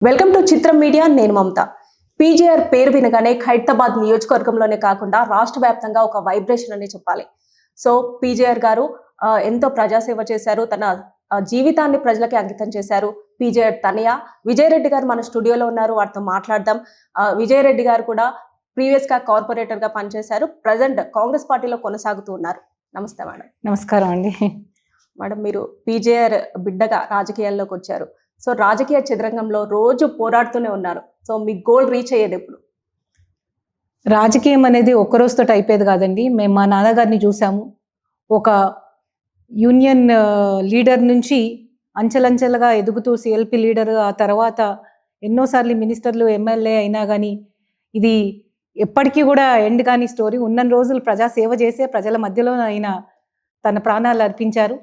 Welcome to చిత్రం media. నేను మమత. PGR పేరు వినగానే ఖైరతాబాద్ నియోజకవర్గంలోనే కాకుండా రాష్ట్ర వ్యాప్తంగా ఒక వైబ్రేషన్ అనే చెప్పాలి. సో పీజీఆర్ గారు ఎంతో ప్రజాసేవ చేశారు. తన జీవితాన్ని ప్రజలకి అంకితం చేశారు. పీజీఆర్ తనయ విజయరెడ్డి గారు మన స్టూడియోలో ఉన్నారు. వారితో మాట్లాడదాం. విజయరెడ్డి గారు కూడా ప్రీవియస్ గా కార్పొరేటర్ గా పనిచేశారు. ప్రజెంట్ కాంగ్రెస్ పార్టీలో కొనసాగుతూ ఉన్నారు. నమస్తే మేడం. నమస్కారం అండి. మేడం, మీరు పీజీఆర్ బిడ్డగా రాజకీయాల్లోకి వచ్చారు. సో రాజకీయ చదరంగంలో రోజు పోరాడుతూనే ఉన్నారు. సో మీ గోల్ రీచ్ అయ్యేది ఎప్పుడు? రాజకీయం అనేది ఒక్క రోజుతో అయిపోయేది కాదండి. మేము మా నాన్నగారిని చూసాము. ఒక యూనియన్ లీడర్ నుంచి అంచెలంచెలుగా ఎదుగుతూ సిఎల్పి లీడర్, ఆ తర్వాత ఎన్నోసార్లు మినిస్టర్లు, ఎమ్మెల్యే అయినా కానీ ఇది ఎప్పటికీ కూడా ఎండ్ కాని స్టోరీ. ఉన్న రోజులు ప్రజాసేవ చేసే ప్రజల మధ్యలో ఆయన తన ప్రాణాలు అర్పించారు.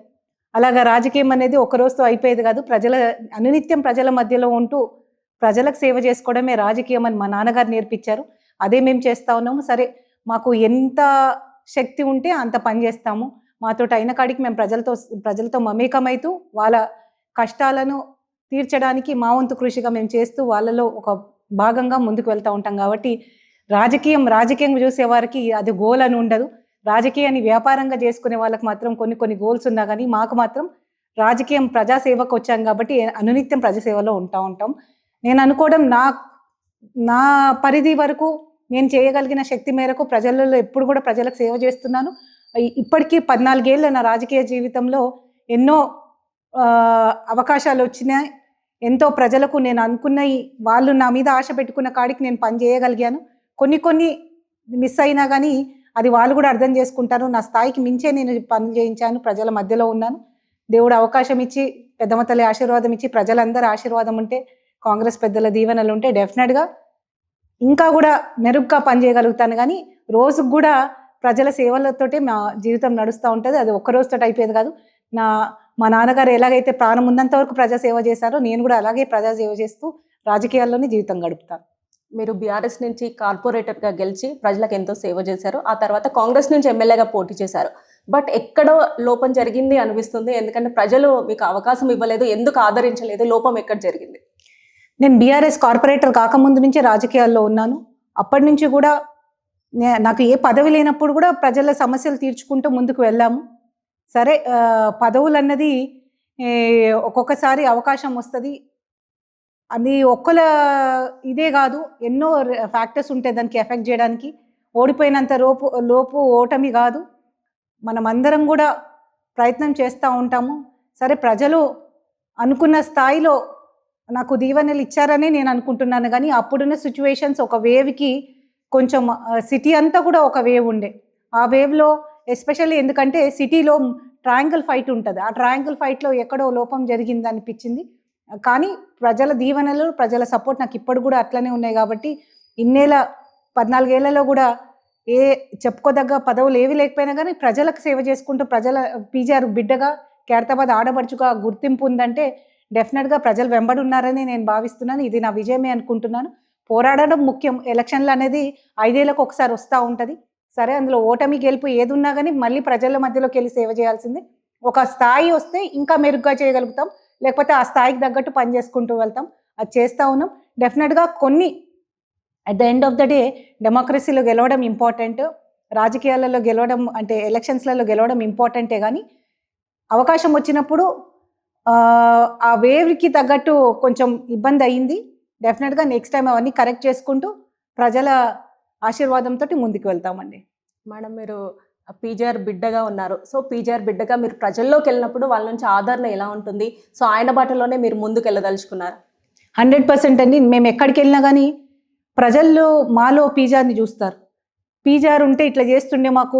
అలాగా రాజకీయం అనేది ఒక రోజుతో అయిపోయేది కాదు. అనునిత్యం ప్రజల మధ్యలో ఉంటూ ప్రజలకు సేవ చేసుకోవడమే రాజకీయం అని మా నాన్నగారు నేర్పించారు. అదే మేము చేస్తూ ఉన్నాము. సరే, మాకు ఎంత శక్తి ఉంటే అంత పని చేస్తాము. మాతో అయిన కాడికి మేము ప్రజలతో మమేకమైతూ వాళ్ళ కష్టాలను తీర్చడానికి మా వంతు కృషిగా మేము చేస్తూ వాళ్ళలో ఒక భాగంగా ముందుకు వెళ్తూ ఉంటాం. కాబట్టి రాజకీయం చూసేవారికి అది గోల్ అని ఉండదు. రాజకీయాన్ని వ్యాపారంగా చేసుకునే వాళ్ళకి మాత్రం కొన్ని గోల్స్ ఉన్నా కానీ మాకు మాత్రం రాజకీయం ప్రజాసేవకు వచ్చాం కాబట్టి అనునిత్యం ప్రజాసేవలో ఉంటాం. నేను అనుకోవడం నా పరిధి వరకు నేను చేయగలిగిన శక్తి మేరకు ప్రజలలో ఎప్పుడు కూడా ప్రజలకు సేవ చేస్తున్నాను. ఇప్పటికీ 14 ఏళ్ళ నా రాజకీయ జీవితంలో ఎన్నో అవకాశాలు వచ్చినాయి. ఎంతో ప్రజలకు నేను అనుకున్నవి, వాళ్ళు నా మీద ఆశ పెట్టుకున్న కాడికి నేను పని చేయగలిగాను. కొన్ని మిస్ అయినా కానీ అది వాళ్ళు కూడా అర్థం చేసుకుంటారు. నా స్థాయికి మించే నేను పని చేయించాను. ప్రజల మధ్యలో ఉన్నాను. దేవుడు అవకాశం ఇచ్చి, పెద్దమ్మ తల్లి ఆశీర్వాదం ఇచ్చి, ప్రజలందరూ ఆశీర్వాదం ఉంటే, కాంగ్రెస్ పెద్దల దీవెనలు ఉంటే డెఫినెట్గా ఇంకా కూడా మెరుగ్గా పనిచేయగలుగుతాను. కానీ రోజుకు కూడా ప్రజల సేవలతోటే మా జీవితం నడుస్తూ ఉంటుంది. అది ఒక్క రోజుతో అయిపోయేది కాదు. మా నాన్నగారు ఎలాగైతే ప్రాణం ఉన్నంత వరకు ప్రజాసేవ చేశారో నేను కూడా అలాగే ప్రజాసేవ చేస్తూ రాజకీయాల్లోనే జీవితం గడుపుతాను. మీరు బీఆర్ఎస్ నుంచి కార్పొరేటర్గా గెలిచి ప్రజలకు ఎంతో సేవ చేశారు. ఆ తర్వాత కాంగ్రెస్ నుంచి ఎమ్మెల్యేగా పోటీ చేశారు. బట్ ఎక్కడో లోపం జరిగింది అనిపిస్తుంది. ఎందుకంటే ప్రజలు మీకు అవకాశం ఇవ్వలేదు, ఎందుకు ఆదరించలేదు, లోపం ఎక్కడ జరిగింది? నేను బీఆర్ఎస్ కార్పొరేటర్ కాకముందు నుంచి రాజకీయాల్లో ఉన్నాను. అప్పటి నుంచి కూడా నాకు ఏ పదవి లేనప్పుడు కూడా ప్రజల సమస్యలు తీర్చుకుంటూ ముందుకు వెళ్ళాము. సరే, పదవులు అన్నది ఒక్కొక్కసారి అవకాశం వస్తుంది. అది ఒక్కల ఇదే కాదు, ఎన్నో ఫ్యాక్టర్స్ ఉంటాయి దానికి ఎఫెక్ట్ చేయడానికి. ఓడిపోయినంత లోపు ఓటమి కాదు. మనం అందరం కూడా ప్రయత్నం చేస్తూ ఉంటాము. సరే, ప్రజలు అనుకున్న స్థాయిలో నాకు దీవెనలు ఇచ్చారని నేను అనుకుంటున్నాను. కానీ అప్పుడున్న సిచ్యువేషన్స్ ఒక వేవ్కి కొంచెం సిటీ అంతా కూడా ఒక వేవ్ ఉండే. ఆ వేవ్లో ఎస్పెషల్లీ ఎందుకంటే సిటీలో ట్రయాంగిల్ ఫైట్ ఉంటుంది. ఆ ట్రయాంగిల్ ఫైట్లో ఎక్కడో లోపం జరిగింది అనిపించింది. కానీ ప్రజల దీవెనలు, ప్రజల సపోర్ట్ నాకు ఇప్పుడు కూడా అట్లనే ఉన్నాయి. కాబట్టి 14 ఏళ్లలో కూడా చెప్పుకోదగ్గ పదవులు ఏవి లేకపోయినా కానీ ప్రజలకు సేవ చేసుకుంటూ పీజీఆర్ బిడ్డగా, ఖైరతాబాద్ ఆడబడుచుగా గుర్తింపు ఉందంటే డెఫినెట్గా ప్రజలు వెంబడి ఉన్నారని నేను భావిస్తున్నాను. ఇది నా విజయమే అనుకుంటున్నాను. పోరాడడం ముఖ్యం. ఎలక్షన్లు అనేది 5 ఏళ్లకు ఒకసారి వస్తూ ఉంటుంది. సరే, అందులో ఓటమి గెలుపు ఏది ఉన్నా కానీ మళ్ళీ ప్రజల మధ్యలోకి వెళ్ళి సేవ చేయాల్సిందే. ఒక స్థాయి వస్తే ఇంకా మెరుగ్గా చేయగలుగుతాం, లేకపోతే ఆ స్థాయికి తగ్గట్టు పని చేసుకుంటూ వెళ్తాం. అది చేస్తూ ఉన్నాం. డెఫినెట్గా at the end of the day డెమోక్రసీలో గెలవడం ఇంపార్టెంట్, రాజకీయాలలో గెలవడం అంటే ఎలక్షన్స్లలో గెలవడం ఇంపార్టెంటే. కానీ అవకాశం వచ్చినప్పుడు ఆ వేవ్కి తగ్గట్టు కొంచెం ఇబ్బంది అయ్యింది. డెఫినెట్గా నెక్స్ట్ టైం అవన్నీ కరెక్ట్ చేసుకుంటూ ప్రజల ఆశీర్వాదంతో ముందుకు వెళ్తామండి. మేడం, మీరు పీజీఆర్ బిడ్డగా ఉన్నారు. సో పీజీఆర్ బిడ్డగా మీరు ప్రజల్లోకి వెళ్ళినప్పుడు వాళ్ళ నుంచి ఆదరణ ఎలా ఉంటుంది? సో ఆయన బాటలోనే మీరు ముందుకు వెళ్ళదలుచుకున్నారు? 100% అండి. మేము ఎక్కడికి వెళ్ళినా కానీ ప్రజల్లో మాలో పీజీఆర్ని చూస్తారు. పీజీఆర్ ఉంటే ఇట్లా చేస్తుండే, మాకు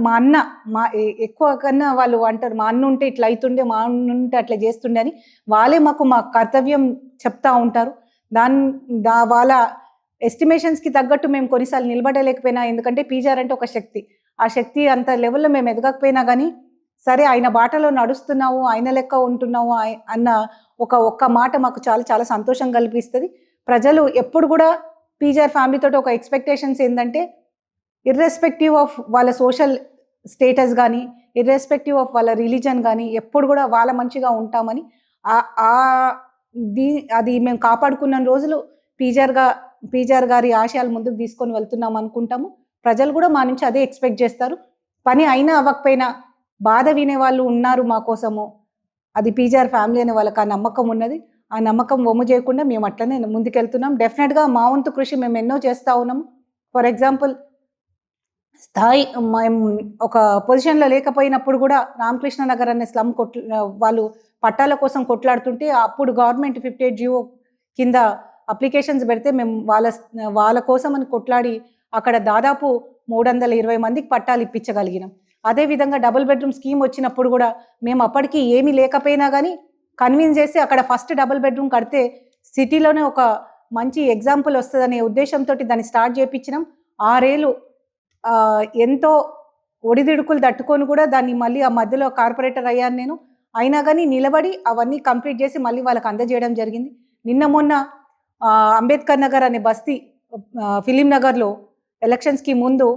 మా అన్న ఎక్కువ కన్నా వాళ్ళు అంటారు, మా అన్న ఉంటే ఇట్లా అవుతుండే, మా అన్న ఉంటే అట్లా చేస్తుండే అని. వాళ్ళే మా కర్తవ్యం చెప్తా ఉంటారు. వాళ్ళ ఎస్టిమేషన్స్కి తగ్గట్టు మేము కొన్నిసార్లు నిలబడలేకపోయినా, ఎందుకంటే పీజీఆర్ అంటే ఒక శక్తి. ఆ శక్తి అంత లెవెల్లో మేము ఎదగకపోయినా కానీ సరే, ఆయన బాటలో నడుస్తున్నాము, ఆయన లెక్క ఉంటున్నాము అన్న ఒక్క మాట మాకు చాలా చాలా సంతోషం కల్పిస్తుంది. ప్రజలు ఎప్పుడు కూడా పీజీఆర్ ఫ్యామిలీతో ఒక ఎక్స్పెక్టేషన్స్ ఏంటంటే, ఇర్రెస్పెక్టివ్ ఆఫ్ వాళ్ళ సోషల్ స్టేటస్ కానీ, ఇర్రెస్పెక్టివ్ ఆఫ్ వాళ్ళ రిలీజన్ కానీ, ఎప్పుడు కూడా వాళ్ళ మంచిగా ఉంటామని ఆ అది మేము కాపాడుకున్న రోజులు పీజీఆర్ గారి ఆశయాలు ముందుకు తీసుకొని వెళ్తున్నాం అనుకుంటాము. ప్రజలు కూడా మా నుంచి అదే ఎక్స్పెక్ట్ చేస్తారు. పని అయినా అవ్వకపోయినా బాధ వినే వాళ్ళు ఉన్నారు మా కోసము. అది పీజీఆర్ ఫ్యామిలీ అనే వాళ్ళకి ఆ నమ్మకం ఉన్నది. ఆ నమ్మకం వమ్ము చేయకుండా మేము అట్లనే ముందుకెళ్తున్నాం. డెఫినెట్గా మా వంతు కృషి మేము ఎన్నో చేస్తూ ఉన్నాము. ఫర్ ఎగ్జాంపుల్ మేము ఒక పొజిషన్లో లేకపోయినప్పుడు కూడా రామకృష్ణ నగర్ అనే స్లమ్ వాళ్ళు పట్టాల కోసం కొట్లాడుతుంటే అప్పుడు గవర్నమెంట్ 58 జియో కింద అప్లికేషన్స్ పెడితే మేము వాళ్ళ కోసం అని కొట్లాడి అక్కడ దాదాపు 320 మందికి పట్టాలు ఇప్పించగలిగినాం. అదేవిధంగా డబుల్ బెడ్రూమ్ స్కీమ్ వచ్చినప్పుడు కూడా మేము అప్పటికి ఏమీ లేకపోయినా కానీ కన్విన్స్ చేసి అక్కడ ఫస్ట్ డబుల్ బెడ్రూమ్ కడితే సిటీలోనే ఒక మంచి ఎగ్జాంపుల్ వస్తుందనే ఉద్దేశంతో దాన్ని స్టార్ట్ చేయించినాం. 6 ఏళ్ళు ఎంతో ఒడిదుడుకులు తట్టుకొని కూడా దాన్ని మళ్ళీ ఆ మధ్యలో కార్పొరేటర్ అయ్యాను నేను. అయినా కానీ నిలబడి అవన్నీ కంప్లీట్ చేసి మళ్ళీ వాళ్ళకి అందజేయడం జరిగింది. నిన్న మొన్న అంబేద్కర్ నగర్ అనే బస్తీ ఫిలిం నగర్లో ఎలక్షన్స్కి ముందు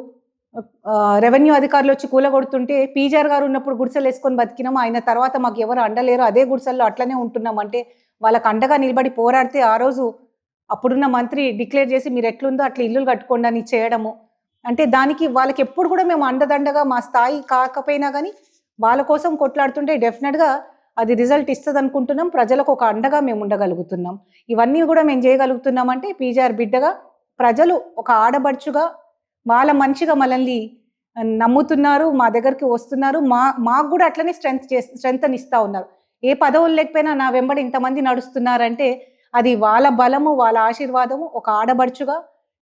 రెవెన్యూ అధికారులు వచ్చి కూలగొడుతుంటే పీజీఆర్ గారు ఉన్నప్పుడు గుడిసెలు వేసుకొని బతికినాము. ఆయన తర్వాత మాకు ఎవరు అండలేరు, అదే గుడిసెల్లో అట్లనే ఉంటున్నాం అంటే వాళ్ళకి అండగా నిలబడి పోరాడితే ఆ రోజు అప్పుడున్న మంత్రి డిక్లేర్ చేసి మీరు ఎట్లుందో అట్లా ఇల్లులు కట్టుకోండి అని చేయడము. అంటే దానికి వాళ్ళకి ఎప్పుడు కూడా మేము అండదండగా మా స్థాయి కాకపోయినా కానీ వాళ్ళ కోసం కొట్లాడుతుంటే డెఫినెట్గా అది రిజల్ట్ ఇస్తుంది అనుకుంటున్నాం. ప్రజలకు ఒక అండగా మేము ఉండగలుగుతున్నాం. ఇవన్నీ కూడా మేము చేయగలుగుతున్నామంటే పీజీఆర్ బిడ్డగా ప్రజలు ఒక ఆడబడుచుగా వాళ్ళ మనిషిగా మనల్ని నమ్ముతున్నారు, మా దగ్గరికి వస్తున్నారు. మాకు కూడా అట్లనే స్ట్రెంగ్త్ ఇస్తూ ఉన్నారు. ఏ పదవులు లేకపోయినా నా వెంబడి ఇంతమంది నడుస్తున్నారంటే అది వాళ్ళ బలము, వాళ్ళ ఆశీర్వాదము. ఒక ఆడబడుచుగా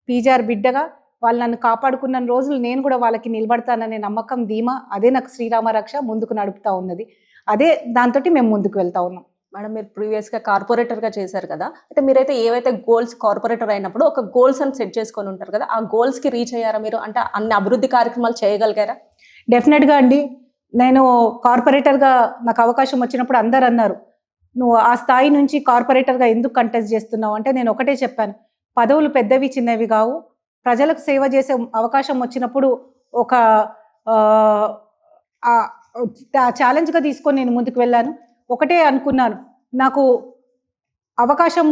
పీజీఆర్ బిడ్డగా వాళ్ళు నన్ను కాపాడుకున్న రోజులు నేను కూడా వాళ్ళకి నిలబడతాననే నమ్మకం, ధీమా, అదే నాకు శ్రీరామ రక్ష ముందుకు నడుపుతూ ఉన్నది. అదే దాంతో మేము ముందుకు వెళ్తా ఉన్నాం. మేడం, మీరు ప్రీవియస్గా కార్పొరేటర్గా చేశారు కదా, అయితే మీరైతే ఏవైతే గోల్స్ కార్పొరేటర్ అయినప్పుడు ఒక గోల్స్ అని సెట్ చేసుకొని ఉంటారు కదా, ఆ గోల్స్కి రీచ్ అయ్యారా మీరు? అంటే అన్ని అభివృద్ధి కార్యక్రమాలు చేయగలిగారా? డెఫినెట్గా అండి. నేను కార్పొరేటర్గా నాకు అవకాశం వచ్చినప్పుడు అందరు అన్నారు, నువ్వు ఆ స్థాయి నుంచి కార్పొరేటర్గా ఎందుకు కంటెస్ట్ చేస్తున్నావు అంటే నేను ఒకటే చెప్పాను, పదవులు పెద్దవి చిన్నవి కావు. ప్రజలకు సేవ చేసే అవకాశం వచ్చినప్పుడు ఒక ఛాలెంజ్గా తీసుకొని నేను ముందుకు వెళ్ళాను. ఒకటే అనుకున్నాను, నాకు అవకాశం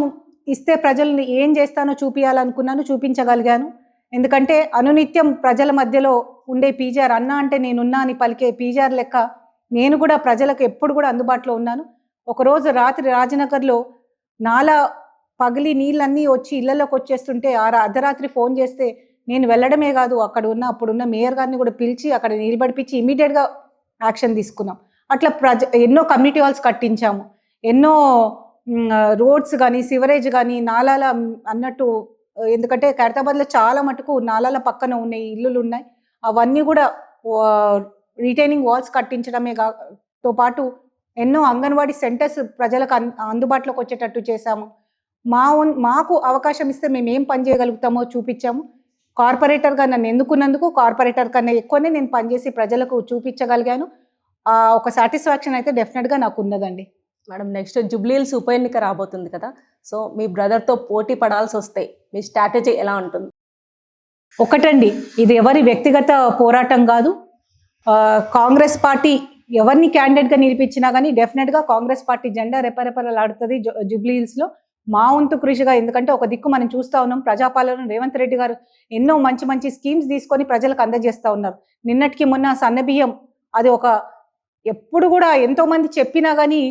ఇస్తే ప్రజల్ని ఏం చేస్తానో చూపించాలనుకున్నాను, చూపించగలిగాను. ఎందుకంటే అనునిత్యం ప్రజల మధ్యలో ఉండే పీజీఆర్ అన్న అంటే నేనున్నా అని పలికే పీజీఆర్ లెక్క నేను కూడా ప్రజలకు ఎప్పుడు కూడా అందుబాటులో ఉన్నాను. ఒకరోజు రాత్రి రాజనగర్లో నాలా పగిలి నీళ్ళన్నీ వచ్చి ఇళ్లలోకి వచ్చేస్తుంటే అర్ధరాత్రి ఫోన్ చేస్తే నేను వెళ్ళడమే కాదు, అప్పుడున్న మేయర్ గారిని కూడా పిలిచి అక్కడ నిలబడిపించి ఇమీడియట్గా యాక్షన్ తీసుకున్నాం. అట్లా ఎన్నో కమ్యూనిటీ హాల్స్ కట్టించాము, ఎన్నో రోడ్స్ కానీ సివరేజ్ కానీ నాలాల అన్నట్టు. ఎందుకంటే ఖైరతాబాద్లో చాలా మటుకు నాలాల పక్కన ఉన్నాయి ఇల్లులు ఉన్నాయి. అవన్నీ కూడా రిటైనింగ్ వాల్స్ కట్టించడమే తో పాటు ఎన్నో అంగన్వాడీ సెంటర్స్ ప్రజలకు అందుబాటులోకి వచ్చేటట్టు చేశాము. మాకు అవకాశం ఇస్తే మేము ఏం పని చేయగలుగుతామో చూపించాము. కార్పొరేటర్గా నన్ను ఎన్నుకున్నందుకు కార్పొరేటర్ కన్నా ఎక్కువనే నేను పనిచేసి ప్రజలకు చూపించగలిగాను. ఒక సాటిస్ఫాక్షన్ అయితే డెఫినెట్గా నాకు ఉన్నదండి. మేడం, నెక్స్ట్ జూబ్లీహిల్స్ ఉప ఎన్నిక రాబోతుంది కదా, సో మీ బ్రదర్తో పోటీ పడాల్సి వస్తే మీ స్ట్రాటజీ ఎలా ఉంటుంది? ఒకటండి, ఇది ఎవరి వ్యక్తిగత పోరాటం కాదు. కాంగ్రెస్ పార్టీ ఎవరిని క్యాండిడేట్గా నిలిపించినా కానీ డెఫినెట్గా కాంగ్రెస్ పార్టీ జెండా రెపరెపలాడుతుంది జూబ్లీహిల్స్లో. మా వంతు కృషిగా, ఎందుకంటే ఒక దిక్కు మనం చూస్తూ ఉన్నాం, ప్రజాపాలన రేవంత్ రెడ్డి గారు ఎన్నో మంచి మంచి స్కీమ్స్ తీసుకొని ప్రజలకు అందజేస్తూ ఉన్నారు. నిన్నటికి మొన్న సన్నబియ్యం, అది ఎప్పుడు కూడా ఎంతోమంది చెప్పినా కానీ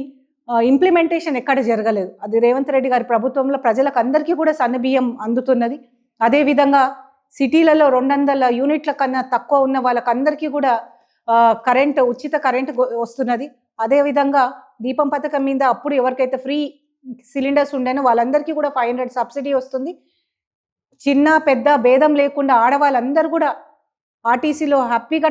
ఇంప్లిమెంటేషన్ ఎక్కడ జరగలేదు. అది రేవంత్ రెడ్డి గారి ప్రభుత్వంలో ప్రజలకు అందరికీ కూడా సన్నబియ్యం అందుతున్నది. అదేవిధంగా సిటీలలో 200 యూనిట్ల కన్నా తక్కువ ఉన్న వాళ్ళకందరికీ కూడా ఉచిత కరెంట్ వస్తున్నది. అదేవిధంగా దీపం పథకం మీద అప్పుడు ఎవరికైతే ఫ్రీ సిలిండర్స్ ఉండేనో వాళ్ళందరికీ కూడా 500 సబ్సిడీ వస్తుంది. చిన్న పెద్ద భేదం లేకుండా ఆడవాళ్ళందరూ కూడా ఆర్టీసీలో హ్యాపీగా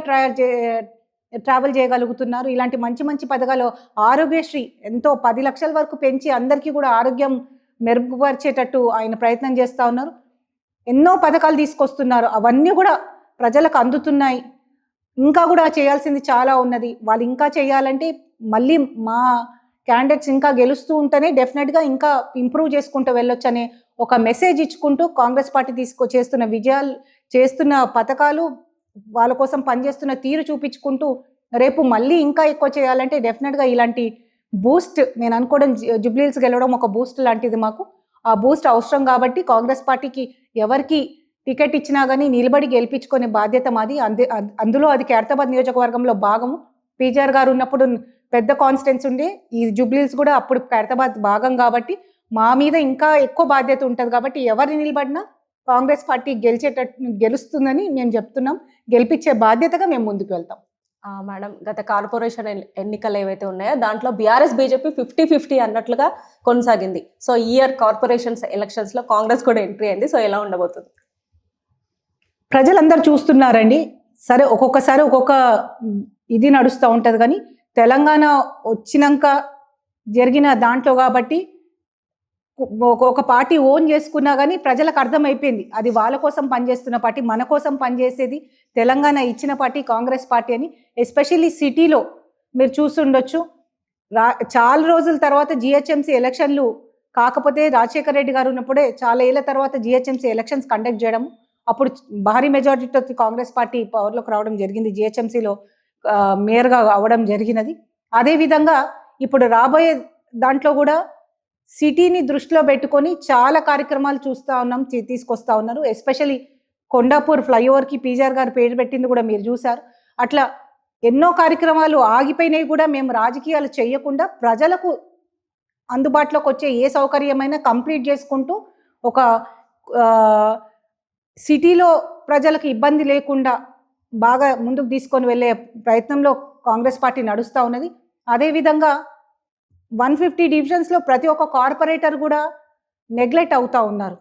ట్రావెల్ చేయగలుగుతున్నారు. ఇలాంటి మంచి మంచి పథకాలు, ఆరోగ్యశ్రీ ఎంతో 10 లక్షల వరకు పెంచి అందరికీ కూడా ఆరోగ్యం మెరుగుపరిచేటట్టు ఆయన ప్రయత్నం చేస్తూ ఉన్నారు. ఎన్నో పథకాలు తీసుకొస్తున్నారు, అవన్నీ కూడా ప్రజలకు అందుతున్నాయి. ఇంకా కూడా చేయాల్సింది చాలా ఉన్నది. వాళ్ళు ఇంకా చేయాలంటే మళ్ళీ మా క్యాండిడేట్స్ ఇంకా గెలుస్తూ ఉంటేనే డెఫినెట్గా ఇంకా ఇంప్రూవ్ చేసుకుంటూ వెళ్ళొచ్చనే ఒక మెసేజ్ ఇచ్చుకుంటూ కాంగ్రెస్ పార్టీ చేస్తున్న విజయాలు, చేస్తున్న పథకాలు, వాళ్ళ కోసం పనిచేస్తున్న తీరు చూపించుకుంటూ రేపు మళ్ళీ ఇంకా ఎక్కువ చేయాలంటే డెఫినెట్గా ఇలాంటి బూస్ట్ నేను అనుకోవడం జుబ్లీహిల్స్ గెలవడం ఒక బూస్ట్ లాంటిది మాకు. ఆ బూస్ట్ అవసరం కాబట్టి కాంగ్రెస్ పార్టీకి ఎవరికి టికెట్ ఇచ్చినా కానీ నిలబడి గెలిపించుకునే బాధ్యత మాది. అందులో అది ఖైరతాబాద్ నియోజకవర్గంలో భాగము. పీజీఆర్ గారు ఉన్నప్పుడు పెద్ద కాన్స్టిట్యున్సీ ఉండే, ఈ జుబ్లీహిల్స్ కూడా అప్పుడు ఖైరతాబాద్ భాగం కాబట్టి మా మీద ఇంకా ఎక్కువ బాధ్యత ఉంటుంది. కాబట్టి ఎవరు నిలబడినా కాంగ్రెస్ పార్టీ గెలుస్తుందని మేము చెప్తున్నాం. గెలిపించే బాధ్యతగా మేము ముందుకు వెళ్తాం. మేడం, గత కార్పొరేషన్ ఎన్నికలు ఏవైతే ఉన్నాయో దాంట్లో బీఆర్ఎస్ బీజేపీ 50-50 అన్నట్లుగా కొనసాగింది. సో ఈ ఇయర్ కార్పొరేషన్స్ ఎలక్షన్స్ లో కాంగ్రెస్ కూడా ఎంట్రీ అయింది. సో ఎలా ఉండబోతుంది? ప్రజలందరూ చూస్తున్నారండి. సరే, ఒక్కొక్కసారి ఒక్కొక్క ఇది నడుస్తూ ఉంటుంది, కానీ తెలంగాణ వచ్చినాక జరిగిన దాంట్లో కాబట్టి ఒక పార్టీ ఓన్ చేసుకున్నా కానీ ప్రజలకు అర్థమైపోయింది అది వాళ్ళ కోసం పనిచేస్తున్న పార్టీ, మన కోసం పనిచేసేది తెలంగాణ ఇచ్చిన పార్టీ కాంగ్రెస్ పార్టీ అని. ఎస్పెషల్లీ సిటీలో మీరు చూస్తుండొచ్చు, చాలా రోజుల తర్వాత జిహెచ్ఎంసీ ఎలక్షన్లు కాకపోతే రాజశేఖర రెడ్డి గారు ఉన్నప్పుడే చాలా ఏళ్ళ తర్వాత జిహెచ్ఎంసీ ఎలక్షన్స్ కండక్ట్ చేయడం. అప్పుడు భారీ మెజారిటీతో కాంగ్రెస్ పార్టీ పవర్లోకి రావడం జరిగింది, జిహెచ్ఎంసీలో మేయర్గా అవ్వడం జరిగినది. అదేవిధంగా ఇప్పుడు రాబోయే దాంట్లో కూడా సిటీని దృష్టిలో పెట్టుకొని చాలా కార్యక్రమాలు తీసుకొస్తా ఉన్నారు. ఎస్పెషల్లీ కొండాపూర్ ఫ్లైఓవర్కి పీజీఆర్ గారు పేరు పెట్టింది కూడా మీరు చూశారు. అట్లా ఎన్నో కార్యక్రమాలు ఆగిపోయినాయి కూడా మేము రాజకీయాలు చేయకుండా ప్రజలకు అందుబాటులోకి వచ్చే ఏ సౌకర్యమైనా కంప్లీట్ చేసుకుంటూ ఒక సిటీలో ప్రజలకు ఇబ్బంది లేకుండా బాగా ముందుకు తీసుకొని వెళ్ళే ప్రయత్నంలో కాంగ్రెస్ పార్టీ నడుస్తూ ఉన్నది. అదేవిధంగా 150 డివిజన్స్లో ప్రతి ఒక్క కార్పొరేటర్ కూడా నెగ్లెక్ట్ అవుతూ ఉన్నారు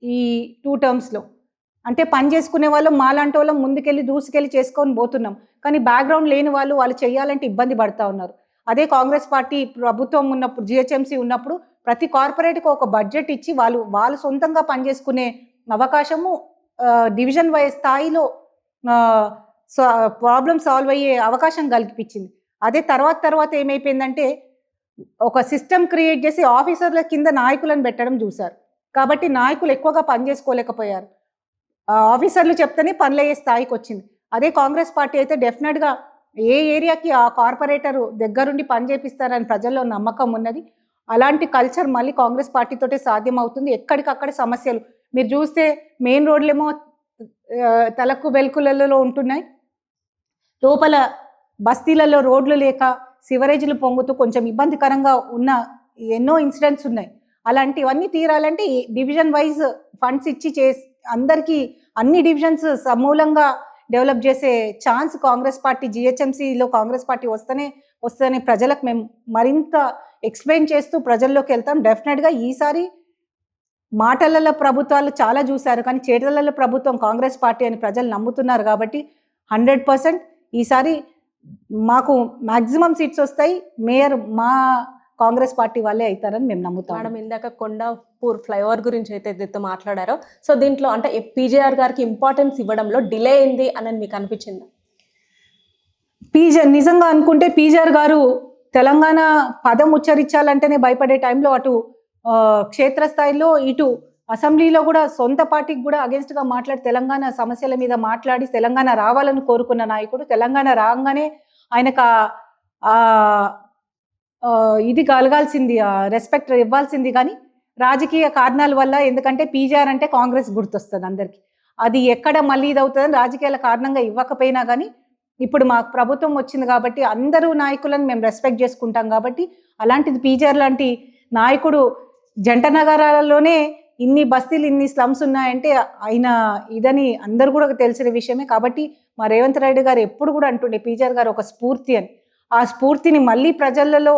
ఈ 2 టర్మ్స్లో. అంటే పని చేసుకునే వాళ్ళు మాలాంటి వాళ్ళం ముందుకెళ్ళి దూసుకెళ్ళి చేసుకొని పోతున్నాం, కానీ బ్యాక్గ్రౌండ్ లేని వాళ్ళు చేయాలంటే ఇబ్బంది పడుతూ ఉన్నారు. అదే కాంగ్రెస్ పార్టీ ప్రభుత్వం ఉన్నప్పుడు, జిహెచ్ఎంసీ ఉన్నప్పుడు ప్రతి కార్పొరేట్కి ఒక బడ్జెట్ ఇచ్చి వాళ్ళు సొంతంగా పనిచేసుకునే అవకాశము డివిజన్ వైజ్ స్థాయిలో ప్రాబ్లమ్ సాల్వ్ అయ్యే అవకాశం కల్పించింది. అదే తర్వాత ఏమైపోయిందంటే ఒక సిస్టమ్ క్రియేట్ చేసి ఆఫీసర్ల కింద నాయకులను పెట్టడం చూశారు. కాబట్టి నాయకులు ఎక్కువగా పనిచేసుకోలేకపోయారు. ఆఫీసర్లు చెప్తేనే పనులయ్యే స్థాయికి వచ్చింది. అదే కాంగ్రెస్ పార్టీ అయితే డెఫినెట్గా ఏ ఏరియాకి ఆ కార్పొరేటర్ దగ్గరుండి పని చేపిస్తారని ప్రజల్లో నమ్మకం ఉన్నది. అలాంటి కల్చర్ మళ్ళీ కాంగ్రెస్ పార్టీతోటే సాధ్యం అవుతుంది. ఎక్కడికక్కడ సమస్యలు మీరు చూస్తే మెయిన్ రోడ్లేమో తలకు వెలుకులలో ఉంటున్నాయి, లోపల బస్తీలలో రోడ్లు లేక సివరేజీలు పొంగుతూ కొంచెం ఇబ్బందికరంగా ఉన్న ఎన్నో ఇన్సిడెంట్స్ ఉన్నాయి. అలాంటివన్నీ తీరాలంటే డివిజన్ వైజ్ ఫండ్స్ ఇచ్చి అందరికీ అన్ని డివిజన్స్ సమూలంగా డెవలప్ చేసే ఛాన్స్ కాంగ్రెస్ పార్టీ, జిహెచ్ఎంసీలో కాంగ్రెస్ పార్టీ వస్తేనే ప్రజలకు మేము మరింత ఎక్స్ప్లెయిన్ చేస్తూ ప్రజల్లోకి వెళ్తాం. డెఫినెట్గా ఈసారి మాటలలో ప్రభుత్వాలు చాలా చూశారు, కానీ చేతలలో ప్రభుత్వం కాంగ్రెస్ పార్టీ అని ప్రజలు నమ్ముతున్నారు. కాబట్టి 100% ఈసారి మాకు మ్యాక్సిమం సీట్స్ వస్తాయి. మేయర్ మా కాంగ్రెస్ పార్టీ వాళ్ళే అవుతారని మేము నమ్ముతాం. మేడం, ఇందాక కొండాపూర్ ఫ్లైఓవర్ గురించి అయితే మాట్లాడారో, సో దీంట్లో అంటే పీజీఆర్ గారికి ఇంపార్టెన్స్ ఇవ్వడంలో డిలే అయింది అని మీకు అనిపించిందా? నిజంగా అనుకుంటే పీజీఆర్ గారు తెలంగాణ పదం ఉచ్చరించాలంటేనే భయపడే టైంలో అటు క్షేత్రస్థాయిలో ఇటు అసెంబ్లీలో కూడా సొంత పార్టీకి కూడా అగేన్స్ట్గా మాట్లాడి తెలంగాణ సమస్యల మీద మాట్లాడి తెలంగాణ రావాలని కోరుకున్న నాయకుడు. తెలంగాణ రాగానే ఆయనకు ఇది కలగాల్సింది, రెస్పెక్ట్ ఇవ్వాల్సింది, కానీ రాజకీయ కారణాల వల్ల, ఎందుకంటే పీజీఆర్ అంటే కాంగ్రెస్ గుర్తొస్తుంది అందరికీ, అది ఎక్కడ మళ్ళీ ఇది అవుతుందని రాజకీయాల కారణంగా ఇవ్వకపోయినా కానీ ఇప్పుడు మాకు ప్రభుత్వం వచ్చింది కాబట్టి అందరూ నాయకులను మేము రెస్పెక్ట్ చేసుకుంటాం. కాబట్టి అలాంటిది పీజీఆర్ లాంటి నాయకుడు జంట నగరాలలోనే ఇన్ని బస్తీలు ఇన్ని స్లమ్స్ ఉన్నాయంటే ఆయన ఇదని అందరూ కూడా తెలిసిన విషయమే. కాబట్టి మా రేవంత్ రెడ్డి గారు ఎప్పుడు కూడా అంటుండే పీజీఆర్ గారు ఒక స్ఫూర్తి అని. ఆ స్ఫూర్తిని మళ్ళీ ప్రజలలో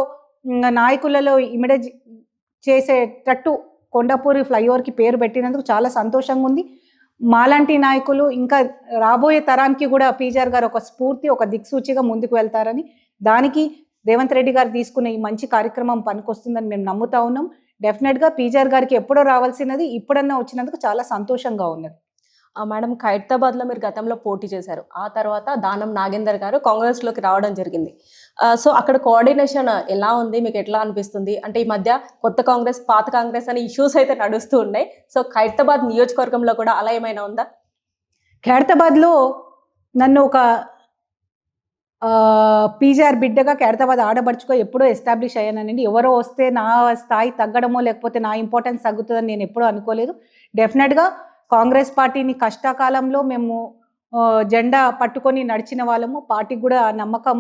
నాయకులలో ఇమిడేజ్ చేసేటట్టు కొండాపూరి ఫ్లైఓవర్కి పేరు పెట్టినందుకు చాలా సంతోషంగా ఉంది. మాలాంటి నాయకులు ఇంకా రాబోయే తరానికి కూడా పీజీఆర్ గారు ఒక స్ఫూర్తి, ఒక దిక్సూచిగా ముందుకు వెళ్తారని, దానికి రేవంత్ రెడ్డి గారు తీసుకునే ఈ మంచి కార్యక్రమం పనికొస్తుందని మేము నమ్ముతా ఉన్నాం. డెఫినెట్గా పీజీఆర్ గారికి ఎప్పుడో రావాల్సినది ఇప్పుడన్నా వచ్చినందుకు చాలా సంతోషంగా ఉన్నది. మేడం, ఖైరతాబాద్లో మీరు గతంలో పోటీ చేశారు, ఆ తర్వాత దానం నాగేందర్ గారు కాంగ్రెస్లోకి రావడం జరిగింది. సో అక్కడ కోఆర్డినేషన్ ఎలా ఉంది, మీకు ఎట్లా అనిపిస్తుంది? అంటే ఈ మధ్య కొత్త కాంగ్రెస్, పాత కాంగ్రెస్ అనే ఇష్యూస్ అయితే నడుస్తూ ఉన్నాయి. సో ఖైరతాబాద్ నియోజకవర్గంలో కూడా అలా ఏమైనా ఉందా? ఖైరతాబాద్లో నన్ను ఒక పీజీఆర్ బిడ్డగా ఖైరతాబాద్ ఆడబడుచుగా ఎప్పుడో ఎస్టాబ్లిష్ అయ్యానండి. ఎవరో వస్తే నా స్థాయి తగ్గడమో లేకపోతే నా ఇంపార్టెన్స్ తగ్గుతుందని నేను ఎప్పుడూ అనుకోలేదు. డెఫినెట్గా కాంగ్రెస్ పార్టీని కష్టకాలంలో మేము జెండా పట్టుకొని నడిచిన వాళ్ళము. పార్టీకి కూడా ఆ నమ్మకం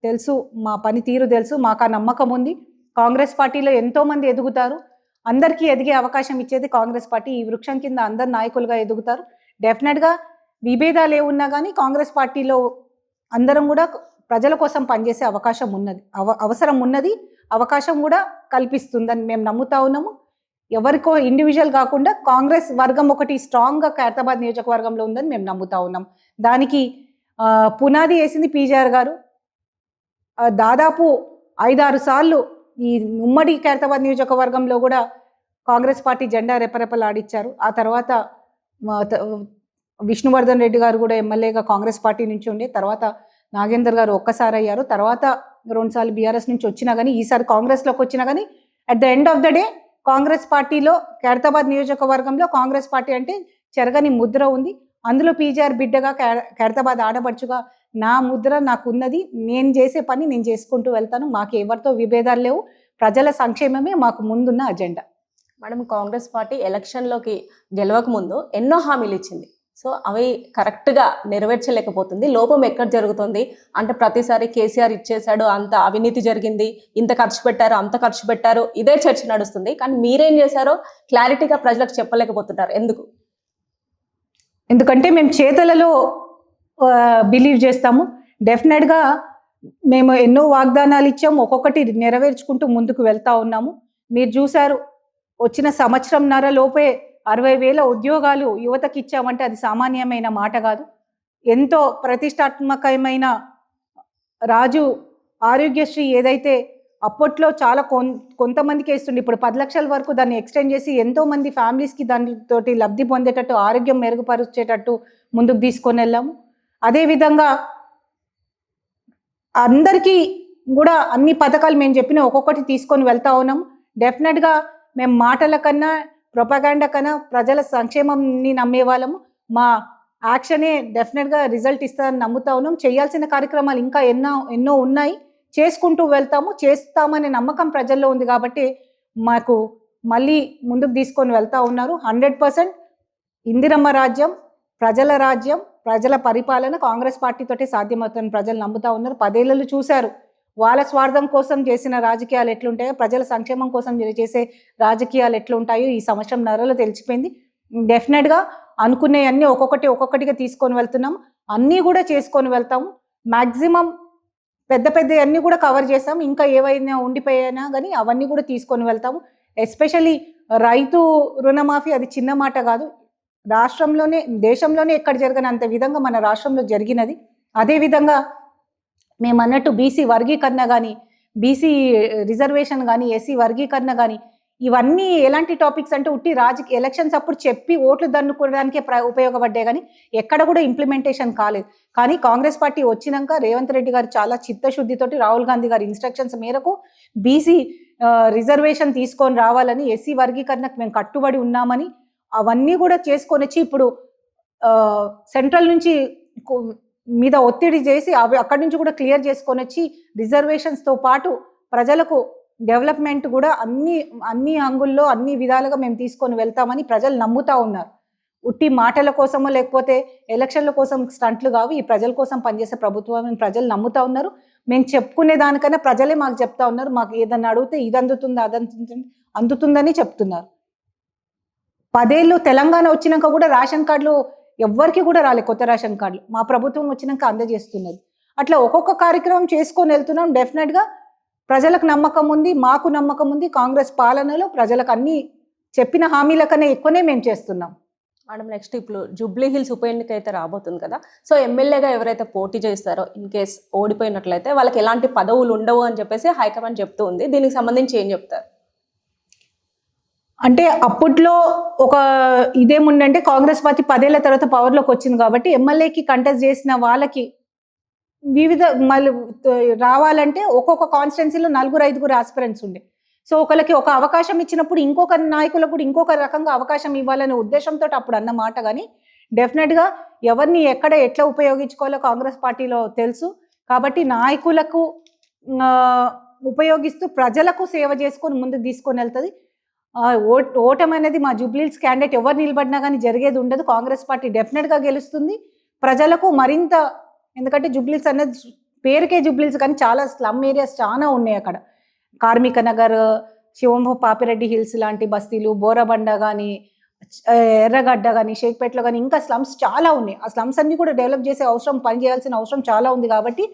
తెలుసు, మా పనితీరు తెలుసు, మాకు ఆ నమ్మకం ఉంది. కాంగ్రెస్ పార్టీలో ఎంతోమంది ఎదుగుతారు, అందరికీ ఎదిగే అవకాశం ఇచ్చేది కాంగ్రెస్ పార్టీ. ఈ వృక్షం కింద అందరు నాయకులుగా ఎదుగుతారు. డెఫినెట్గా విభేదాలు ఏమున్నా కానీ కాంగ్రెస్ పార్టీలో అందరం కూడా ప్రజల కోసం పనిచేసే అవకాశం ఉన్నది, అవసరం ఉన్నది, అవకాశం కూడా కల్పిస్తుందని మేము నమ్ముతా ఉన్నాము. ఎవరికో ఇండివిజువల్ కాకుండా కాంగ్రెస్ వర్గం ఒకటి స్ట్రాంగ్గా ఖైరతాబాద్ నియోజకవర్గంలో ఉందని మేము నమ్ముతా ఉన్నాం. దానికి పునాది వేసింది పీజీఆర్ గారు. దాదాపు 5-6 సార్లు ఈ ఉమ్మడి ఖైరతాబాద్ నియోజకవర్గంలో కూడా కాంగ్రెస్ పార్టీ జెండా రెపరెపలాడిచ్చారు. ఆ తర్వాత విష్ణువర్ధన్ రెడ్డి గారు కూడా ఎమ్మెల్యేగా కాంగ్రెస్ పార్టీ నుంచి ఉండే, తర్వాత నాగేందర్ గారు ఒక్కసారి అయ్యారు, తర్వాత 2 సార్లు బీఆర్ఎస్ నుంచి వచ్చినా కానీ ఈసారి కాంగ్రెస్లోకి వచ్చినా కానీ at the end of the day Congress పార్టీలో ఖైరతాబాద్ నియోజకవర్గంలో కాంగ్రెస్ పార్టీ అంటే చెరగని ముద్ర ఉంది. అందులో పీజీఆర్ బిడ్డగా ఖైరతాబాద్ ఆడబడుచుగా నా ముద్ర నాకు ఉన్నది. నేను చేసే పని నేను చేసుకుంటూ వెళ్తాను. మాకు ఎవరితో విభేదాలు లేవు. ప్రజల సంక్షేమమే మాకు ముందున్న అజెండా. మేడం, కాంగ్రెస్ పార్టీ ఎలక్షన్లోకి గెలవక ముందు ఎన్నో హామీలు ఇచ్చింది. సో అవి కరెక్ట్గా నెరవేర్చలేకపోతుంది. లోపం ఎక్కడ జరుగుతుంది అంటే ప్రతిసారి కేసీఆర్ ఇచ్చేశాడు, అంత అవినీతి జరిగింది, ఇంత ఖర్చు పెట్టారు, అంత ఖర్చు పెట్టారు, ఇదే చర్చ నడుస్తుంది. కానీ మీరేం చేశారో క్లారిటీగా ప్రజలకు చెప్పలేకపోతున్నారు. ఎందుకంటే మేము చేతలలో బిలీవ్ చేస్తాము. డెఫినెట్గా మేము ఎన్నో వాగ్దానాలు ఇచ్చాము, ఒక్కొక్కటి నెరవేర్చుకుంటూ ముందుకు వెళ్తూ ఉన్నాము. మీరు చూశారు, వచ్చిన సంవత్సరంన్నర లోపే 60,000 ఉద్యోగాలు యువతకి ఇచ్చామంటే అది సామాన్యమైన మాట కాదు. ఎంతో ప్రతిష్టాత్మకమైన రాజు ఆరోగ్యశ్రీ ఏదైతే అప్పట్లో చాలా కొంతమందికి వేస్తుండే, ఇప్పుడు 10 లక్షల వరకు దాన్ని ఎక్స్టెండ్ చేసి ఎంతోమంది ఫ్యామిలీస్కి దానితోటి లబ్ధి పొందేటట్టు, ఆరోగ్యం మెరుగుపరిచేటట్టు ముందుకు తీసుకొని వెళ్ళాము. అదేవిధంగా అందరికీ కూడా అన్ని పథకాలు మేము చెప్పిన ఒక్కొక్కటి తీసుకొని వెళ్తా ఉన్నాము. డెఫినెట్గా మేము మాటల కన్నా ప్రొపగాండా కన్నా ప్రజల సంక్షేమంని నమ్మే వాళ్ళము. మా యాక్షనే డెఫినెట్గా రిజల్ట్ ఇస్తారని నమ్ముతా ఉన్నాం. చేయాల్సిన కార్యక్రమాలు ఇంకా ఎన్నో ఉన్నాయి, చేసుకుంటూ వెళ్తాము, చేస్తామనే నమ్మకం ప్రజల్లో ఉంది. కాబట్టి మాకు మళ్ళీ ముందుకు తీసుకొని వెళ్తూ ఉన్నారు. 100% ఇందిరమ్మ రాజ్యం, ప్రజల రాజ్యం, ప్రజల పరిపాలన కాంగ్రెస్ పార్టీతోటే సాధ్యమవుతుందని ప్రజలు నమ్ముతా ఉన్నారు. 10 ఏళ్ళు చూశారు, వాళ్ళ స్వార్థం కోసం చేసిన రాజకీయాలు ఎట్లుంటాయో, ప్రజల సంక్షేమం కోసం చేసే రాజకీయాలు ఎట్లుంటాయో ఈ సంవత్సరంన్నరలో తెలిసిపోయింది. డెఫినెట్గా అనుకునేవన్నీ ఒక్కొక్కటిగా తీసుకొని వెళ్తున్నాము. అన్నీ కూడా చేసుకొని వెళ్తాము. మ్యాక్సిమం పెద్ద అన్నీ కూడా కవర్ చేస్తాము. ఇంకా ఏవైనా ఉండిపోయినా కానీ అవన్నీ కూడా తీసుకొని వెళ్తాము. ఎస్పెషల్లీ రైతు రుణమాఫీ అది చిన్న మాట కాదు. రాష్ట్రంలోనే దేశంలోనే ఎక్కడ జరగనంత విధంగా మన రాష్ట్రంలో జరిగినది. అదేవిధంగా మేము అన్నట్టు బీసీ వర్గీకరణ కానీ, బీసీ రిజర్వేషన్ కానీ, ఎస్సీ వర్గీకరణ కానీ, ఇవన్నీ ఎలాంటి టాపిక్స్ అంటే ఉట్టి రాజకీయ ఎలక్షన్స్ అప్పుడు చెప్పి ఓట్లు దన్నుకోవడానికే ఉపయోగపడ్డాయి కానీ ఎక్కడ కూడా ఇంప్లిమెంటేషన్ కాలేదు. కానీ కాంగ్రెస్ పార్టీ వచ్చినాక రేవంత్ రెడ్డి గారు చాలా చిత్తశుద్ధితోటి రాహుల్ గాంధీ గారి ఇన్స్ట్రక్షన్స్ మేరకు బీసీ రిజర్వేషన్ తీసుకొని రావాలని, ఎస్సీ వర్గీకరణకు మేము కట్టుబడి ఉన్నామని అవన్నీ కూడా చేసుకొని వచ్చి ఇప్పుడు సెంట్రల్ నుంచి మీద ఒత్తిడి చేసి అవి అక్కడి నుంచి కూడా క్లియర్ చేసుకొని వచ్చి రిజర్వేషన్స్తో పాటు ప్రజలకు డెవలప్మెంట్ కూడా అన్ని అంగుల్లో అన్ని విధాలుగా మేము తీసుకొని వెళ్తామని ప్రజలు నమ్ముతా ఉన్నారు. ఉట్టి మాటల కోసమో లేకపోతే ఎలక్షన్ల కోసం స్టంట్లు కావు, ఈ ప్రజల కోసం పనిచేసే ప్రభుత్వం ప్రజలు నమ్ముతా ఉన్నారు. మేము చెప్పుకునే దానికన్నా ప్రజలే మాకు చెప్తా ఉన్నారు. మాకు ఏదన్నా అడిగితే ఇది అందుతుందా అందుతుందని చెప్తున్నారు. 10 ఏళ్ళు తెలంగాణ వచ్చినాక కూడా రేషన్ కార్డులు ఎవ్వరికి కూడా రాలే, కొత్త రేషన్ కార్డులు మా ప్రభుత్వం వచ్చినాక అందజేస్తున్నది. అట్లా ఒక్కొక్క కార్యక్రమం చేసుకొని వెళ్తున్నాం. డెఫినెట్గా ప్రజలకు నమ్మకం ఉంది, మాకు నమ్మకం ఉంది. కాంగ్రెస్ పాలనలో ప్రజలకు అన్ని చెప్పిన హామీల కన్నా ఎక్కువనే మేము చేస్తున్నాం. మేడం, నెక్స్ట్ ఇప్పుడు జూబ్లీ హిల్స్ ఉప ఎన్నిక అయితే రాబోతుంది కదా. సో ఎమ్మెల్యేగా ఎవరైతే పోటీ చేస్తారో ఇన్ కేస్ ఓడిపోయినట్లయితే వాళ్ళకి ఎలాంటి పదవులు ఉండవు అని చెప్పేసి హైకమాండ్ చెప్తూ ఉంది. దీనికి సంబంధించి ఏం చెప్తారు? అంటే అప్పట్లో ఒక ఇదేముందంటే కాంగ్రెస్ పార్టీ 10 ఏళ్ల తర్వాత పవర్లోకి వచ్చింది కాబట్టి ఎమ్మెల్యేకి కంటెస్ట్ చేసిన వాళ్ళకి వివిధ మళ్ళీ రావాలంటే ఒక్కొక్క కాన్స్టిట్యున్సీలో 4-5 ఆస్పిరెంట్స్ ఉండే. సో ఒకరికి ఒక అవకాశం ఇచ్చినప్పుడు ఇంకొక నాయకులకు కూడా ఇంకొక రకంగా అవకాశం ఇవ్వాలనే ఉద్దేశంతో అప్పుడు అన్న మాట. కానీ డెఫినెట్గా ఎవరిని ఎక్కడ ఎట్లా ఉపయోగించుకోవాలో కాంగ్రెస్ పార్టీలో తెలుసు. కాబట్టి నాయకులకు ఆ, ఉపయోగిస్తూ ప్రజలకు సేవ చేసుకొని ముందుకు తీసుకొని వెళ్తుంది. ఓటమి అనేది మా జూబ్లీహిల్స్ క్యాండిడేట్ ఎవరు నిలబడినా కానీ జరిగేది ఉండదు. కాంగ్రెస్ పార్టీ డెఫినెట్గా గెలుస్తుంది. ప్రజలకు మరింత, ఎందుకంటే జూబ్లీహిల్స్ అనేది పేరుకే జూబ్లీహిల్స్ కానీ చాలా స్లమ్ ఏరియాస్ చాలా ఉన్నాయి అక్కడ. కార్మిక నగర్, శివంభ పాపిరెడ్డి హిల్స్ లాంటి బస్తీలు, బోరబండ కానీ, ఎర్రగడ్డ కానీ, షేక్పేటలో కానీ ఇంకా స్లమ్స్ చాలా ఉన్నాయి. ఆ స్లమ్స్ అన్ని కూడా డెవలప్ చేసే అవసరం, పనిచేయాల్సిన అవసరం చాలా ఉంది. కాబట్టి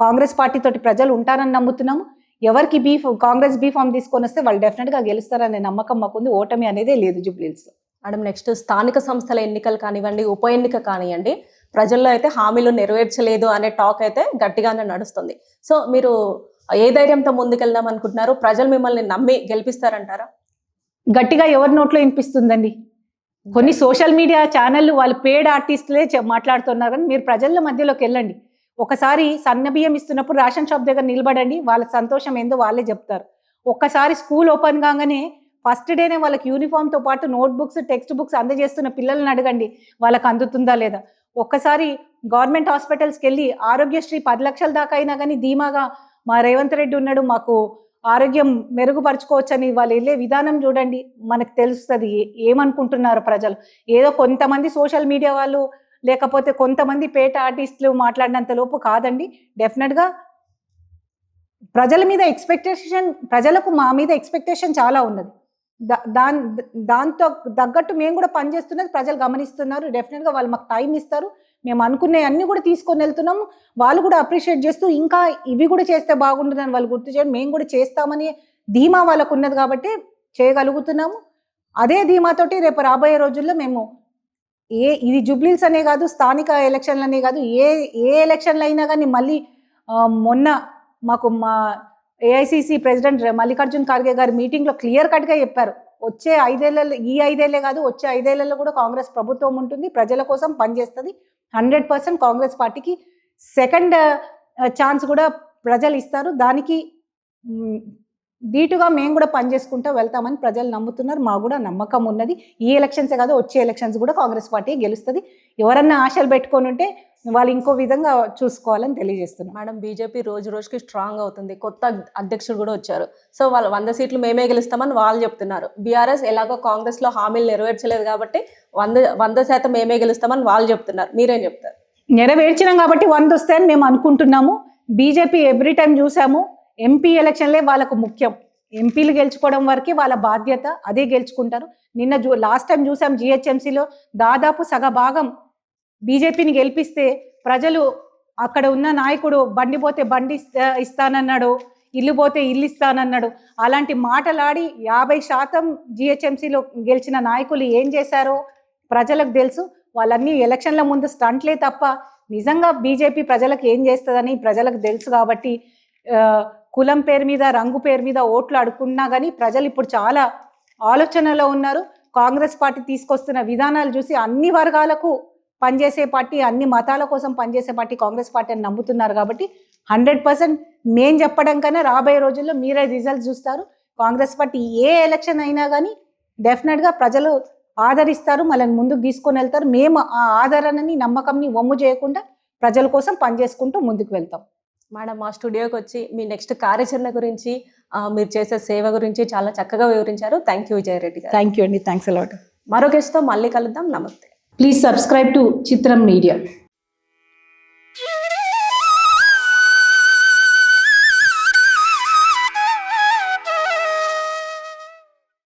కాంగ్రెస్ పార్టీ తోటి ప్రజలు ఉంటారని నమ్ముతున్నాము. ఎవరికి కాంగ్రెస్ బీఫామ్ తీసుకొని వస్తే వాళ్ళు డెఫినెట్గా గెలుస్తారనే నమ్మకం మాకుంది. ఓటమి అనేదే లేదు జూబ్లీహిల్స్లో. మేడం, నెక్స్ట్ స్థానిక సంస్థల ఎన్నికలు కానివ్వండి, ఉప ఎన్నిక కానివ్వండి, ప్రజల్లో అయితే హామీలు నెరవేర్చలేదు అనే టాక్ అయితే గట్టిగానే నడుస్తుంది. సో మీరు ఏ ధైర్యంతో ముందుకెళ్దాం అనుకుంటున్నారు? ప్రజలు మిమ్మల్ని నమ్మి గెలిపిస్తారంటారా? గట్టిగా ఎవరి నోట్లో వినిపిస్తుందండి? కొన్ని సోషల్ మీడియా ఛానళ్ళు వాళ్ళు పేడ్ ఆర్టిస్టులే మాట్లాడుతున్నారు. కానీ మీరు ప్రజల మధ్యలోకి వెళ్ళండి. ఒకసారి సన్న బియ్యం ఇస్తున్నప్పుడు రేషన్ షాప్ దగ్గర నిలబడండి, వాళ్ళ సంతోషం ఏందో వాళ్ళే చెప్తారు. ఒక్కసారి స్కూల్ ఓపెన్ కాగానే ఫస్ట్ డేనే వాళ్ళకి యూనిఫామ్తో పాటు నోట్బుక్స్, టెక్స్ట్ బుక్స్ అందజేస్తున్న పిల్లల్ని అడగండి వాళ్ళకి అందుతుందా లేదా. ఒక్కసారి గవర్నమెంట్ హాస్పిటల్స్కి వెళ్ళి ఆరోగ్యశ్రీ 10 లక్షల దాకా అయినా కానీ ధీమాగా మా రేవంత్ రెడ్డి ఉన్నాడు, మాకు ఆరోగ్యం మెరుగుపరుచుకోవచ్చని వాళ్ళు వెళ్ళే విధానం చూడండి, మనకు తెలుస్తుంది ఏమనుకుంటున్నారు ప్రజలు. ఏదో కొంతమంది సోషల్ మీడియా వాళ్ళు లేకపోతే కొంతమంది పేట ఆర్టిస్టులు మాట్లాడినంత లోపు కాదండి. డెఫినెట్గా ప్రజల మీద ఎక్స్పెక్టేషన్, ప్రజలకు మా మీద ఎక్స్పెక్టేషన్ చాలా ఉన్నది. దాంతో తగ్గట్టు మేము కూడా పనిచేస్తున్నది ప్రజలు గమనిస్తున్నారు. డెఫినెట్గా వాళ్ళు మాకు టైం ఇస్తారు. మేము అనుకునే అన్నీ కూడా తీసుకొని వెళ్తున్నాము. వాళ్ళు కూడా అప్రిషియేట్ చేస్తూ ఇంకా ఇవి కూడా చేస్తే బాగుంటుందని వాళ్ళు గుర్తు చేయడం, మేము కూడా చేస్తామని ధీమా వాళ్ళకు ఉన్నది కాబట్టి చేయగలుగుతున్నాము. అదే ధీమాతోటి రేపు రాబోయే రోజుల్లో మేము ఇది జూబ్లీహిల్స్ అనే కాదు, స్థానిక ఎలక్షన్లనే కాదు, ఏ ఎలక్షన్లు అయినా కానీ మళ్ళీ మొన్న మాకు మా ఏఐసిసి ప్రెసిడెంట్ మల్లికార్జున్ ఖార్గే గారి మీటింగ్లో క్లియర్ కట్గా చెప్పారు, వచ్చే 5 ఏళ్ళలో, ఈ 5 ఏళ్ళే కాదు వచ్చే 5 ఏళ్లలో కూడా కాంగ్రెస్ ప్రభుత్వం ఉంటుంది, ప్రజల కోసం పనిచేస్తుంది. 100% కాంగ్రెస్ పార్టీకి సెకండ్ ఛాన్స్ కూడా ప్రజలు ఇస్తారు. దానికి ధీటుగా మేము కూడా పనిచేసుకుంటూ వెళ్తామని ప్రజలు నమ్ముతున్నారు. మాకు కూడా నమ్మకం ఉన్నది. ఈ ఎలక్షన్సే కాదు వచ్చే ఎలక్షన్స్ కూడా కాంగ్రెస్ పార్టీ గెలుస్తుంది. ఎవరన్నా ఆశలు పెట్టుకొని ఉంటే వాళ్ళు ఇంకో విధంగా చూసుకోవాలని తెలియజేస్తున్నారు. మేడం, బీజేపీ రోజు రోజుకి స్ట్రాంగ్ అవుతుంది. కొత్త అధ్యక్షుడు కూడా వచ్చారు. సో వాళ్ళు 100 సీట్లు మేమే గెలుస్తామని వాళ్ళు చెప్తున్నారు. బీఆర్ఎస్ ఎలాగో కాంగ్రెస్లో హామీలు నెరవేర్చలేదు కాబట్టి 100% మేమే గెలుస్తామని వాళ్ళు చెప్తున్నారు. మీరేం చెప్తారు? నెరవేర్చినాం కాబట్టి 100 వస్తాయని మేము అనుకుంటున్నాము. బీజేపీ ఎవ్రీ టైం చూసాము, ఎంపీ ఎలక్షన్లే వాళ్ళకు ముఖ్యం. ఎంపీలు గెలుచుకోవడం వరకే వాళ్ళ బాధ్యత, అదే గెలుచుకుంటారు. లాస్ట్ టైం చూసాం జిహెచ్ఎంసీలో దాదాపు సగభాగం బీజేపీని గెలిపిస్తే ప్రజలు అక్కడ ఉన్న నాయకుడు బండి పోతే బండి ఇస్తానన్నాడు, ఇల్లు పోతే ఇల్లు ఇస్తానన్నాడు. అలాంటి మాటలాడి 50% జిహెచ్ఎంసీలో గెలిచిన నాయకులు ఏం చేశారో ప్రజలకు తెలుసు. వాళ్ళన్నీ ఎలక్షన్ల ముందు స్టంట్లే తప్ప నిజంగా బీజేపీ ప్రజలకు ఏం చేస్తుందని ప్రజలకు తెలుసు. కాబట్టి కులం పేరు మీద, రంగు పేరు మీద ఓట్లు అడుక్కున్నా కానీ ప్రజలు ఇప్పుడు చాలా ఆలోచనలో ఉన్నారు. కాంగ్రెస్ పార్టీ తీసుకొస్తున్న విధానాలు చూసి అన్ని వర్గాలకు పనిచేసే పార్టీ, అన్ని మతాల కోసం పనిచేసే పార్టీ కాంగ్రెస్ పార్టీ అని నమ్ముతున్నారు. కాబట్టి 100% మేము చెప్పడం కన్నా రాబోయే రోజుల్లో మీరే రిజల్ట్స్ చూస్తారు. కాంగ్రెస్ పార్టీ ఏ ఎలక్షన్ అయినా కానీ డెఫినెట్గా ప్రజలు ఆదరిస్తారు, మనల్ని ముందుకు తీసుకొని వెళ్తారు. మేము ఆ ఆదరణని, నమ్మకంని వమ్ము చేయకుండా ప్రజల కోసం పనిచేసుకుంటూ ముందుకు వెళ్తాం. మేడం, మా స్టూడియోకి వచ్చి మీ నెక్స్ట్ కార్యాచరణ గురించి, మీరు చేసే సేవ గురించి చాలా చక్కగా వివరించారు. థ్యాంక్ యూ విజయారెడ్డి గారు. థ్యాంక్ యూ అండి. Thanks a lot. మరో గెస్ట్తో మళ్ళీ కలుద్దాం. నమస్తే. Please subscribe to Chitram Media.